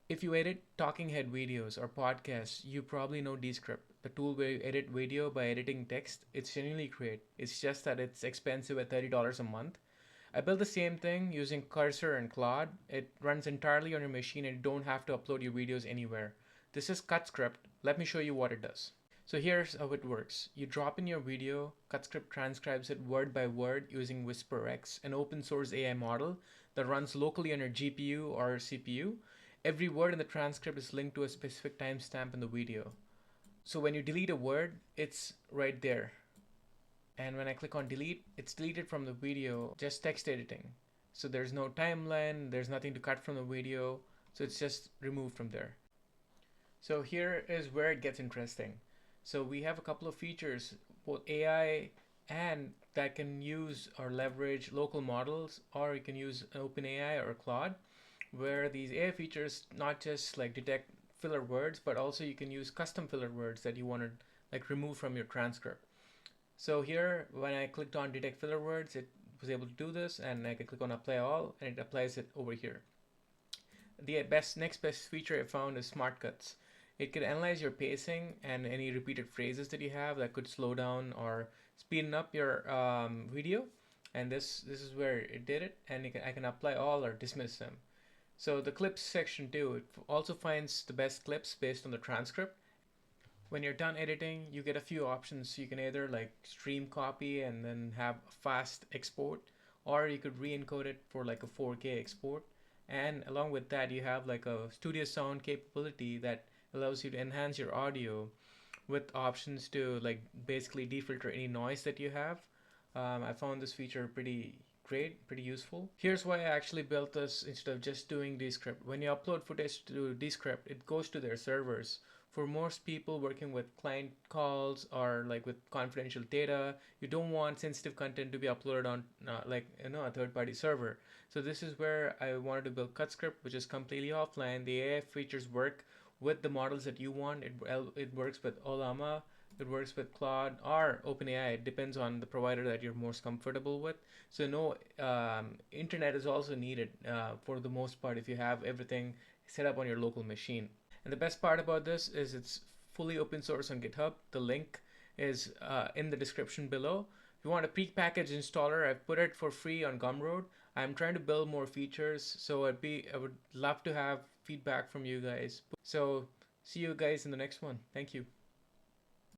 If you edit talking head videos or podcasts, you probably know Descript, the tool where you edit video by editing text. It's genuinely great. It's just that it's expensive at $30 a month. I built the same thing using Cursor and Claude. It runs entirely on your machine and you don't have to upload your videos anywhere. This is CutScript. Let me show you what it does. So here's how it works. You drop in your video, CutScript transcribes it word by word using WhisperX, an open source AI model that runs locally on your GPU or CPU. Every word in the transcript is linked to a specific timestamp in the video. So when you delete a word, it's right there. And when I click on delete, it's deleted from the video, just text editing. So there's no timeline, there's nothing to cut from the video, so it's just removed from there. So here is where it gets interesting. So we have a couple of features, both AI and that can use or leverage local models, or you can use OpenAI or Claude, where these AI features not just like detect filler words, but also you can use custom filler words that you want to like remove from your transcript. So here, when I clicked on detect filler words, it was able to do this, and I can click on apply all, and it applies it over here. The next best feature I found is smart cuts. It could analyze your pacing and any repeated phrases that you have that could slow down or speeden up your video. And this is where it did it, and I can apply all or dismiss them. So the clips section too, it also finds the best clips based on the transcript. When you're done editing, you get a few options. You can either like stream copy and then have a fast export, or you could re-encode it for like a 4K export. And along with that, you have like a studio sound capability that allows you to enhance your audio with options to like basically defilter any noise that you have. I found this feature pretty great, pretty useful. Here's why I actually built this instead of just doing Descript. When you upload footage to Descript, it goes to their servers. For most people working with client calls or like with confidential data, you don't want sensitive content to be uploaded on a third-party server. So this is where I wanted to build CutScript, which is completely offline. The AI features work with the models that you want. It works with Ollama, it works with Claude or OpenAI. It depends on the provider that you're most comfortable with. So no internet is also needed for the most part if you have everything set up on your local machine. And the best part about this is it's fully open source on GitHub. The link is in the description below. If you want a pre-packaged installer, I've put it for free on Gumroad. I'm trying to build more features, so I would love to have feedback from you guys. So see you guys in the next one. Thank you.